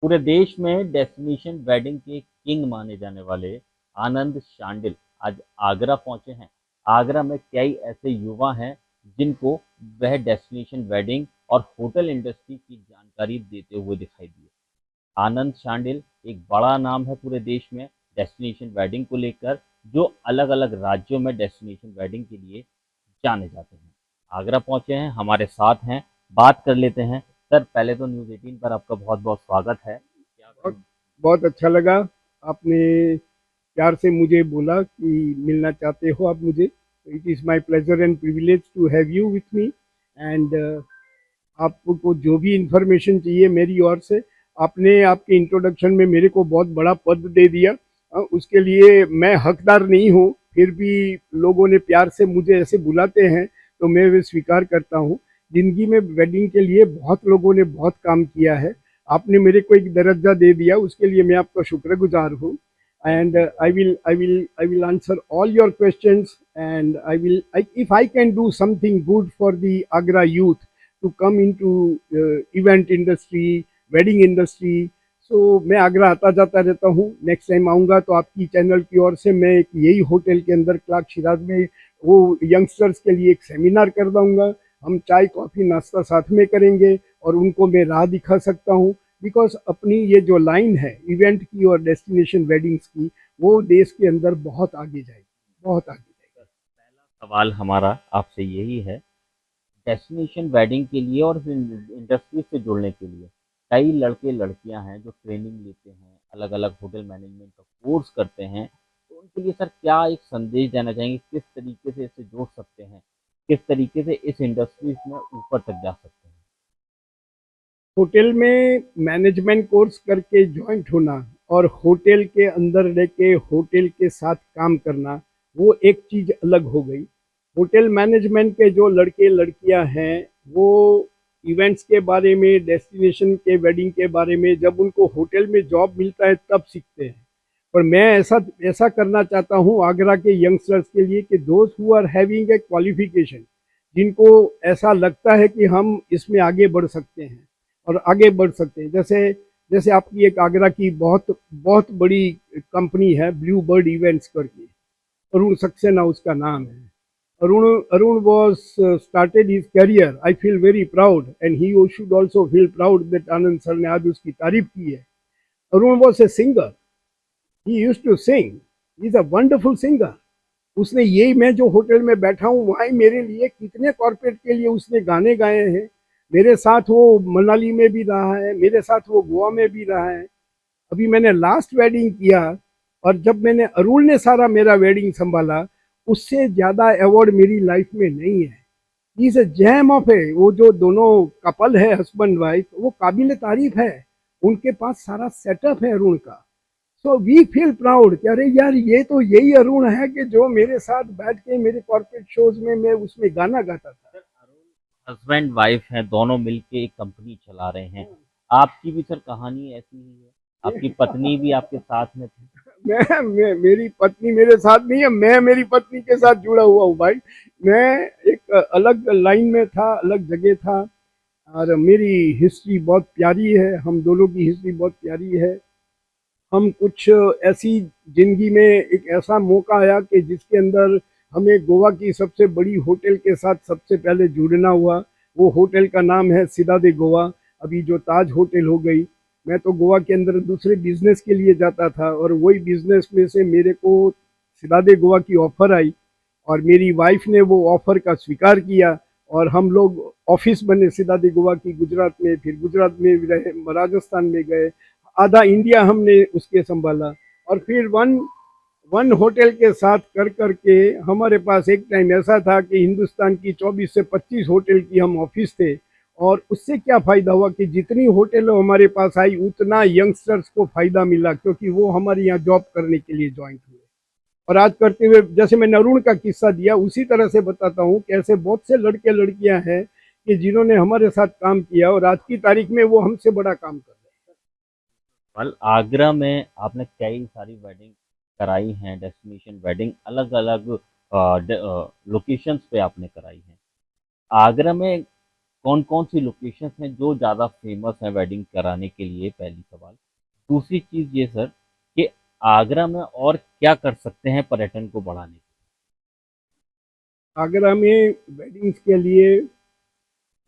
पूरे देश में डेस्टिनेशन वेडिंग के किंग माने जाने वाले आनंद शांडिल आज आगरा पहुंचे हैं। आगरा में कई ऐसे युवा हैं जिनको वह डेस्टिनेशन वेडिंग और होटल इंडस्ट्री की जानकारी देते हुए दिखाई दिए। आनंद शांडिल एक बड़ा नाम है पूरे देश में डेस्टिनेशन वेडिंग को लेकर, जो अलग अलग राज्यों में डेस्टिनेशन वेडिंग के लिए जाने जाते हैं। आगरा पहुंचे हैं, हमारे साथ हैं, बात कर लेते हैं। सर, पहले तो न्यूज़ 18 पर आपका बहुत बहुत स्वागत है। क्या बहुत बहुत अच्छा लगा। आपने प्यार से मुझे बोला कि मिलना चाहते हो आप मुझे। It is my pleasure and privilege to have you with me. And आपको जो भी इंफॉर्मेशन चाहिए मेरी ओर से, आपने आपके इंट्रोडक्शन में मेरे को बहुत बड़ा पद दे दिया। उसके लिए मैं हकदार नहीं हूँ, फिर भी लोगों ने प्यार से मुझे ऐसे बुलाते हैं तो मैं वे स्वीकार करता हूँ। ज़िंदगी में वेडिंग के लिए बहुत लोगों ने बहुत काम किया है। आपने मेरे को एक दर्जा दे दिया, उसके लिए मैं आपका शुक्रगुजार हूँ। And welcome sir. I will answer all your questions, and if I can do something good for the Agra youth to come into event industry, wedding industry, so मैं आगरा आता जाता रहता हूँ। नेक्स्ट टाइम आऊँगा तो आपकी चैनल की ओर से मैं एक यही होटल के अंदर क्लाक शिराज में वो यंगस्टर्स के लिए एक सेमिनार कर दूँगा। हम चाय कॉफ़ी नाश्ता साथ में करेंगे और उनको मैं राह दिखा सकता हूँ। बिकॉज अपनी ये जो लाइन है इवेंट की और डेस्टिनेशन वेडिंग्स की, वो देश के अंदर बहुत आगे जाएगी, बहुत आगे सर, पहला सवाल हमारा आपसे यही है, डेस्टिनेशन वेडिंग के लिए और इंडस्ट्री से जुड़ने के लिए कई लड़के लड़कियां हैं जो ट्रेनिंग लेते हैं, अलग अलग होटल मैनेजमेंट का कोर्स करते हैं। तो उनके लिए सर क्या एक संदेश देना चाहेंगे, किस तरीके से इससे जोड़ सकते हैं, किस तरीके से इस इंडस्ट्रीज में ऊपर तक जा सकते हैं। होटल में मैनेजमेंट कोर्स करके ज्वाइंट होना और होटल के अंदर रह के होटल के साथ काम करना, वो एक चीज़ अलग हो गई। होटल मैनेजमेंट के जो लड़के लड़कियां हैं, वो इवेंट्स के बारे में, डेस्टिनेशन के वेडिंग के बारे में जब उनको होटल में जॉब मिलता है तब सीखते हैं। पर मैं ऐसा ऐसा करना चाहता हूँ आगरा के यंगस्टर्स के लिए कि दोस्त who are having a qualification, जिनको ऐसा लगता है कि हम इसमें आगे बढ़ सकते हैं और आगे बढ़ सकते हैं। जैसे जैसे आपकी एक आगरा की बहुत बहुत बड़ी कंपनी है ब्लू बर्ड इवेंट्स करके, अरुण सक्सेना उसका नाम है। Arun was started his career, I feel very proud and he should also feel proud that Anand sir ने आज उसकी तारीफ की है। Arun was a singer, he used to sing, he is a wonderful singer. उसने यही, मैं जो होटल में बैठा हूँ वहाँ मेरे लिए कितने कॉर्पोरेट के लिए उसने गाने गाए हैं। मेरे साथ वो मनाली में भी रहा है, मेरे साथ वो गोवा में भी रहा है। अभी मैंने लास्ट वेडिंग किया, और जब मैंने अरुण ने सारा मेरा वेडिंग संभाला, उससे ज़्यादा अवार्ड मेरी लाइफ में नहीं है। इज ए जैम ऑफ है। वो जो दोनों कपल है हस्बैंड वाइफ, वो काबिल तारीफ है। उनके पास सारा सेटअप है अरुण का। सो वी फील प्राउड कि अरे यार, ये तो यही अरुण है कि जो मेरे साथ बैठ के मेरे कॉर्पोरेट शोज में मैं उसमें गाना गाता था। सर, अरुण हस्बैंड वाइफ हैं, दोनों मिलके एक कंपनी चला रहे हैं। आपकी भी सर कहानी ऐसी ही है, आपकी पत्नी भी आपके साथ में थी। मेरी पत्नी मेरे साथ नहीं है, मैं मेरी पत्नी के साथ जुड़ा हुआ हूँ भाई। मैं एक अलग लाइन में था, अलग जगह था। और मेरी हिस्ट्री बहुत प्यारी है, हम दोनों की हिस्ट्री बहुत प्यारी है। हम कुछ ऐसी जिंदगी में एक ऐसा मौका आया कि जिसके अंदर हमें गोवा की सबसे बड़ी होटल के साथ सबसे पहले जुड़ना हुआ। वो होटल का नाम है सिदादे गोवा, अभी जो ताज होटल हो गई। मैं तो गोवा के अंदर दूसरे बिजनेस के लिए जाता था, और वही बिजनेस में से मेरे को सिदादे गोवा की ऑफर आई, और मेरी वाइफ ने वो ऑफर का स्वीकार किया। और हम लोग ऑफिस बने सिदादे गोवा की गुजरात में, फिर गुजरात में भी रहे, राजस्थान में गए, आधा इंडिया हमने उसके संभाला। और फिर वन वन होटल के साथ कर करके हमारे पास एक टाइम ऐसा था कि हिंदुस्तान की 24 से 25 होटल की हम ऑफिस थे। और उससे क्या फ़ायदा हुआ कि जितनी होटल हमारे पास आई उतना यंगस्टर्स को फ़ायदा मिला, क्योंकि वो हमारे यहाँ जॉब करने के लिए ज्वाइन हुए। और आज करते हुए, जैसे मैंने अरुण का किस्सा दिया, उसी तरह से बताता हूँ कि ऐसे बहुत से लड़के लड़कियां हैं कि जिन्होंने हमारे साथ काम किया और आज की तारीख में वो हमसे बड़ा काम कर रहे हैं। कल आगरा में आपने कई सारी वेडिंग कराई हैं, डेस्टिनेशन वेडिंग अलग अलग लोकेशंस पे आपने कराई हैं। आगरा में कौन कौन सी लोकेशंस हैं जो ज़्यादा फेमस हैं वेडिंग कराने के लिए, पहली सवाल। दूसरी चीज़ ये सर कि आगरा में और क्या कर सकते हैं पर्यटन को बढ़ाने के आगरा में वेडिंग्स के लिए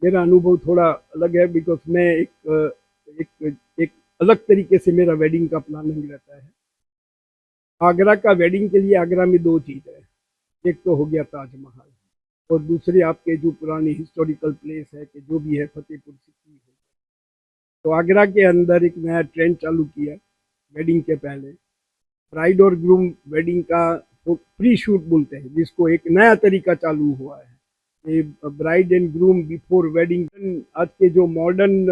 मेरा अनुभव थोड़ा अलग है, बिकॉज मैं एक अलग तरीके से मेरा वेडिंग का प्लानिंग रहता है। आगरा का वेडिंग के लिए आगरा में दो चीज़ है। एक तो हो गया ताजमहल, और दूसरे आपके जो पुरानी हिस्टोरिकल प्लेस है कि जो भी है फतेहपुर सिकरी है। तो आगरा के अंदर एक नया ट्रेंड चालू किया वेडिंग के पहले। ब्राइड और ग्रूम वेडिंग का प्री शूट बोलते हैं, जिसको एक नया तरीका चालू हुआ है। ये bride and groom before wedding. आज के जो मॉडर्न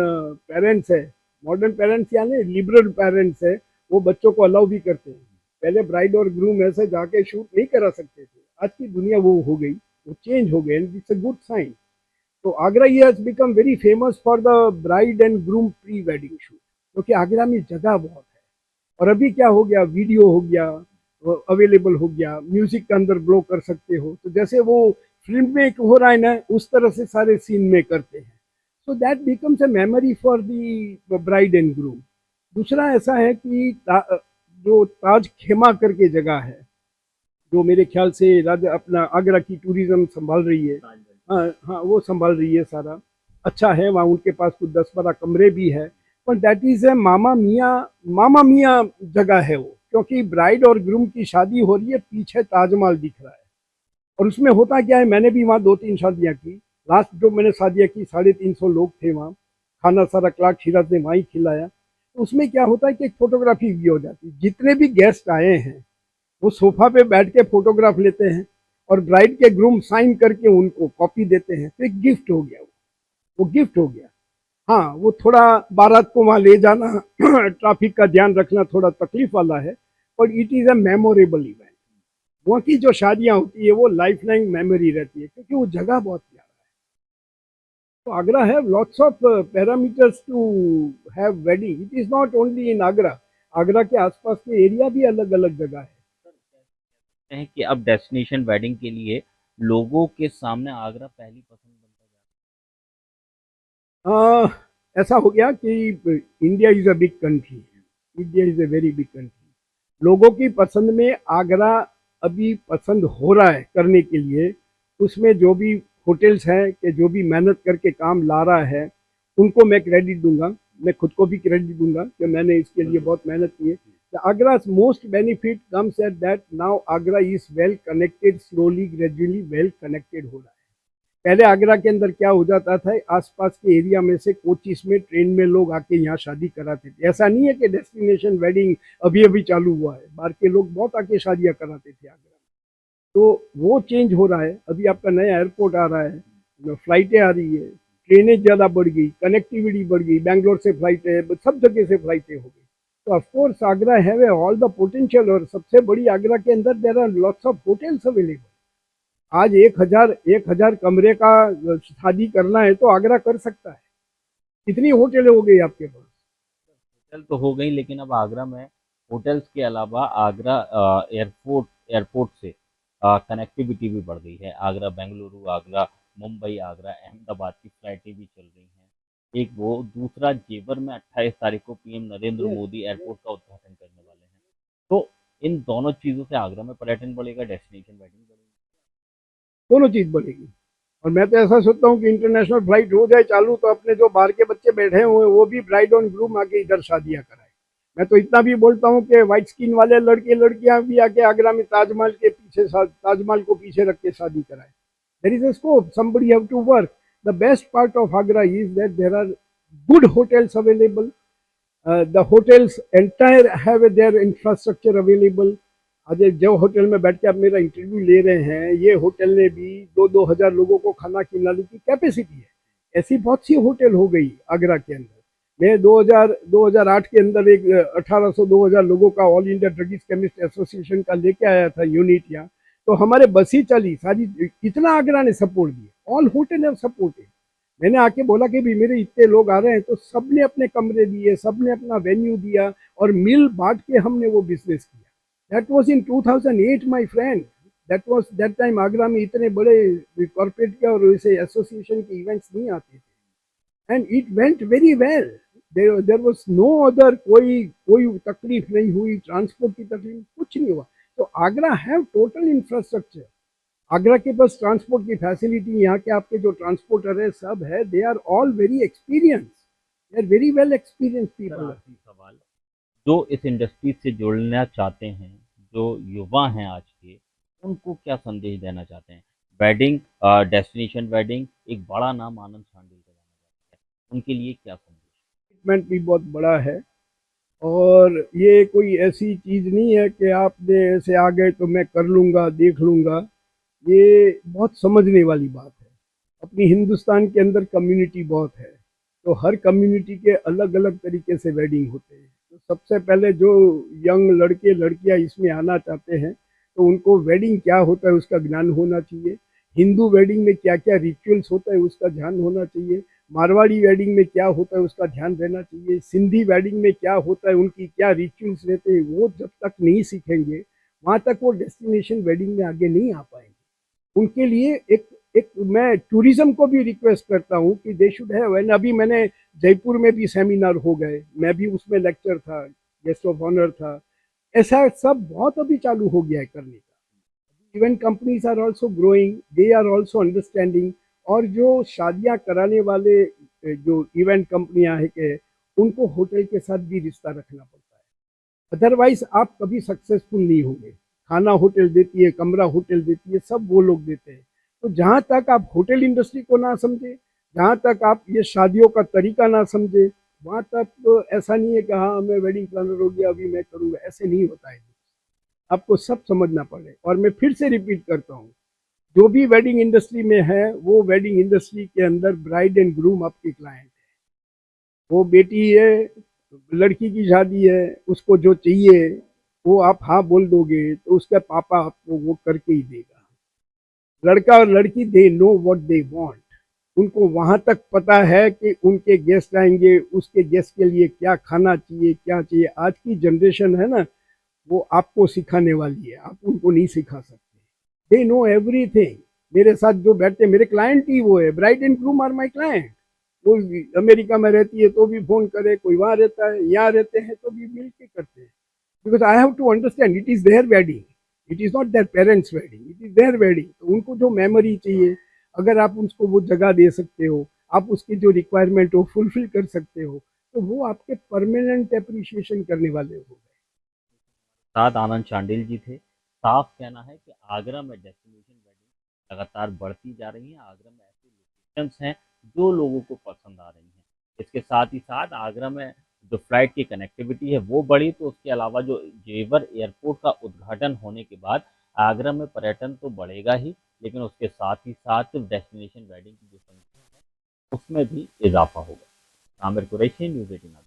पेरेंट्स है, मॉडर्न पेरेंट्स यानी लिबरल पेरेंट्स है, वो बच्चों को अलाउ भी करते हैं। पहले ब्राइड और ग्रूम ऐसे जाके शूट नहीं करा सकते थे। आज की दुनिया वो हो गई, वो चेंज हो गए, and it's a good sign. तो आगरा ये has become very famous for the bride and groom pre wedding shoot, क्योंकि आगरा में जगह बहुत है। और अभी क्या हो गया, वीडियो हो गया अवेलेबल हो गया, म्यूजिक के अंदर ब्लो कर सकते हो, तो जैसे वो फिल्म में हो रहा है ना, उस तरह से सारे सीन में करते हैं। So that becomes a memory for the bride and groom. दूसरा ऐसा है कि जो ताज खेमा करके जगह है, जो मेरे ख्याल से राजा अपना आगरा की टूरिज्म संभाल रही है। लिए। हाँ हाँ, वो संभाल रही है सारा। अच्छा है, वहाँ उनके पास कुछ 10-12 कमरे भी है। पर दैट इज ए मामा मियाँ जगह है वो, क्योंकि ब्राइड और ग्रूम की शादी हो रही है, पीछे ताजमहल दिख रहा है। और उसमें होता क्या है, मैंने भी वहाँ 2-3 शादियाँ की। लास्ट जो मैंने शादियाँ की 350 लोग थे वहाँ, खाना सारा क्लार्क शिराज ने वहाँ ही खिलाया। तो उसमें क्या होता है कि एक फोटोग्राफी भी हो जाती है। जितने भी गेस्ट आए हैं वो सोफा पे बैठ के फोटोग्राफ लेते हैं, और ब्राइड के ग्रूम साइन करके उनको कॉपी देते हैं। तो एक गिफ्ट हो गया, वो गिफ्ट हो गया। हाँ, वो थोड़ा बारात को वहाँ ले जाना ट्रैफिक का ध्यान रखना थोड़ा तकलीफ वाला है, but it is a memorable event. वहाँ की जो शादियाँ होती है वो लाइफ लाइंग मेमोरी रहती है, क्योंकि वो जगह बहुत प्यारा है। तो आगरा है lots of parameters to have wedding. It is not only in Agra, Agra के आसपास के एरिया भी अलग अलग जगह है। हैं कि अब डेस्टिनेशन वेडिंग के लिए लोगों के सामने आगरा पहली पसंद बनता जा ऐसा हो गया कि India is a big country, India is a very big country. लोगों की पसंद में आगरा अभी पसंद हो रहा है करने के लिए। उसमें जो भी होटल्स हैं कि जो भी मेहनत करके काम ला रहा है, उनको मैं क्रेडिट दूंगा। मैं खुद को भी क्रेडिट दूंगा कि मैंने इसके लिए बहुत मेहनत की है। Agra most benefit comes at that now Agra is well connected, slowly gradually well connected हो रहा है। पहले आगरा के अंदर क्या हो जाता था, आसपास के एरिया में से कोचिस में ट्रेन में लोग आके यहाँ शादी कराते थे। ऐसा नहीं है कि डेस्टिनेशन वेडिंग अभी अभी चालू हुआ है, बाहर के लोग बहुत आके शादियाँ कराते थे आगरा। तो वो चेंज हो रहा है। अभी आपका नया एयरपोर्ट आ रहा है, फ्लाइटें आ रही है, ट्रेनें ज़्यादा बढ़ गई, कनेक्टिविटी बढ़ गई, बैंगलोर से फ्लाइट है, सब जगह से फ्लाइटें हो गई। तो of course Agra have all the potential. और सबसे बड़ी आगरा के अंदर there are lots of hotels available. आज 1,000 कमरे का शादी करना है तो आगरा कर सकता है। कितनी होटल हो गई आपके पास। होटल तो हो गई, लेकिन अब आगरा में होटल्स के अलावा आगरा एयरपोर्ट एयरपोर्ट से कनेक्टिविटी भी बढ़ गई है। आगरा बेंगलुरु, आगरा मुंबई, आगरा अहमदाबाद की फ्लाइटें भी चल रही हैं। एक वो, दूसरा जेवर में 28 तारीख को PM Narendra yes, Modi airport का उद्घाटन करने वाले हैं। तो इन दोनों चीज़ों से आगरा में पर्यटन बढ़ेगा, डेस्टिनेशन वेडिंग बढ़ेगी। दोनों चीज बढ़ेगी। और मैं तो ऐसा सोचता हूँ कि इंटरनेशनल फ्लाइट हो जाए चालू, तो अपने जो बाहर के बच्चे बैठे हुए हैं वो भी ब्राइड ऑन ग्रूम आके इधर शादियाँ कराए। मैं तो इतना भी बोलता हूँ कि व्हाइट स्किन वाले लड़के लड़कियां भी आके आगरा में ताजमहल के पीछे ताजमहल को पीछे रख के शादी कराए। There is a scope, somebody have to work. The best part of Agra is that there are good hotels available. The hotels entire have their infrastructure available. आज जो होटल में बैठ के आप मेरा इंटरव्यू ले रहे हैं, ये होटल ने भी 2-2 हज़ार लोगों को खाना खिलाने की कैपेसिटी है। ऐसी बहुत सी होटल हो गई आगरा के अंदर। मैं 2008 के अंदर एक 1800-2000 लोगों का all India druggist chemist association का लेके आया था यूनिट यहाँ। तो हमारे बस ही चली सारी, इतना आगरा ने सपोर्ट दिया। All hotel have supported. मैंने आके बोला कि भी मेरे इतने लोग आ रहे हैं, तो सबने अपने कमरे दिए, सबने अपना वेन्यू दिया, और मिल बांट के हमने वो बिजनेस किया। That was in 2008 my friend. That time Agra में इतने बड़े कॉर्पोरेट के और वैसे एसोसिएशन के इवेंट्स नहीं आते थे। And it went very well. There was no other, कोई कोई तकलीफ नहीं हुई, ट्रांसपोर्ट की तकलीफ कुछ नहीं हुआ. तो Agra have total infrastructure. Agra के पास ट्रांसपोर्ट की फैसिलिटी, यहाँ के आपके जो ट्रांसपोर्टर है सब है, they are all very experience, they are very well experience sir people. आखिरी सवाल, जो इस इंडस्ट्री से जुड़ना चाहते हैं, जो युवा हैं आज के, उनको क्या संदेश देना चाहते हैं? वेडिंग, डेस्टिनेशन वेडिंग एक बड़ा नाम आनंद शांडिल का जाना जाता है, उनके लिए क्या संदेश? कमिटमेंट भी बहुत बड़ा है, और ये कोई ऐसी चीज़ नहीं है कि आपने ऐसे आ गए तो मैं कर लूँगा, देख लूँगा. ये बहुत समझने वाली बात है. अपनी हिंदुस्तान के अंदर कम्युनिटी बहुत है, तो हर कम्युनिटी के अलग अलग तरीके से वेडिंग होते हैं. तो सबसे पहले जो यंग लड़के लड़कियां इसमें आना चाहते हैं, तो उनको वेडिंग क्या होता है उसका ज्ञान होना चाहिए. हिंदू वेडिंग में क्या क्या रिचुअल्स होता है उसका ध्यान होना चाहिए. मारवाड़ी वेडिंग में क्या होता है उसका ध्यान रहना चाहिए. सिंधी वेडिंग में क्या होता है, उनकी क्या रिचुअल्स रहते हैं, वो जब तक नहीं सीखेंगे वहाँ तक वो डेस्टिनेशन वेडिंग में आगे नहीं आ पाएंगे. उनके लिए एक एक मैं टूरिज्म को भी रिक्वेस्ट करता हूँ कि दे शुड हैव. एंड अभी मैंने जयपुर में भी सेमिनार हो गए, मैं भी उसमें लेक्चर था, गेस्ट ऑफ ऑनर था. ऐसा सब बहुत अभी चालू हो गया है करने का. Event companies are also growing, they are also understanding. और जो शादियां कराने वाले जो इवेंट कंपनियां है के, उनको होटल के साथ भी रिश्ता रखना पड़ता है, अदरवाइज आप कभी सक्सेसफुल नहीं होंगे. खाना होटल देती है, कमरा होटल देती है, सब वो लोग देते हैं. तो जहाँ तक आप होटल इंडस्ट्री को ना समझे, जहाँ तक आप ये शादियों का तरीका ना समझे, वहाँ तक तो ऐसा नहीं है कि हाँ मैं वेडिंग प्लानर हो गया अभी मैं करूँगा, ऐसे नहीं होता है. आपको सब समझना पड़े. और मैं फिर से रिपीट करता हूँ, जो भी वेडिंग इंडस्ट्री में है, वो वेडिंग इंडस्ट्री के अंदर ब्राइड एंड ग्रूम आपकी क्लाइंट है. वो बेटी है, लड़की की शादी है, उसको जो चाहिए वो आप हाँ बोल दोगे तो उसका पापा आपको वो करके ही देगा. लड़का और लड़की they know what they want. उनको वहां तक पता है कि उनके गेस्ट आएंगे, उसके गेस्ट के लिए क्या खाना चाहिए, क्या चाहिए. आज की जनरेशन है ना, वो आपको सिखाने वाली है, आप उनको नहीं सिखा सकते. They know everything. मेरे साथ जो बैठते मेरे क्लाइंट ही वो है, bride and groom are my client. कोई अमेरिका में रहती है तो भी फोन करे, कोई वहाँ रहता है, यहाँ रहते हैं तो भी मिल के करते हैं. Because I have to understand it is their wedding, it is not their parents wedding, it is their wedding. तो उनको जो मेमोरी चाहिए, अगर आप उसको वो जगह दे सकते हो, आप उसकी जो रिक्वायरमेंट हो फुलफिल कर सकते हो, तो वो आपके परमानेंट अप्रिशिएशन करने वाले हो गए. साथ आनंद शांडिल जी थे। साफ कहना है कि आगरा में डेस्टिनेशन वेडिंग लगातार बढ़ती जा रही हैं। आगरा में ऐसे लोकेशंस हैं जो लोगों को पसंद आ रही हैं। इसके साथ ही साथ आगरा में जो फ्लाइट की कनेक्टिविटी है वो बढ़ी, तो उसके अलावा जो जेवर एयरपोर्ट का उद्घाटन होने के बाद आगरा में पर्यटन तो बढ़ेगा ही, लेकिन उसके साथ ही साथ डेस्टिनेशन वेडिंग की जो संख्या है उसमें भी इजाफा होगा। आमिर कुरैशी, न्यूज़ 18।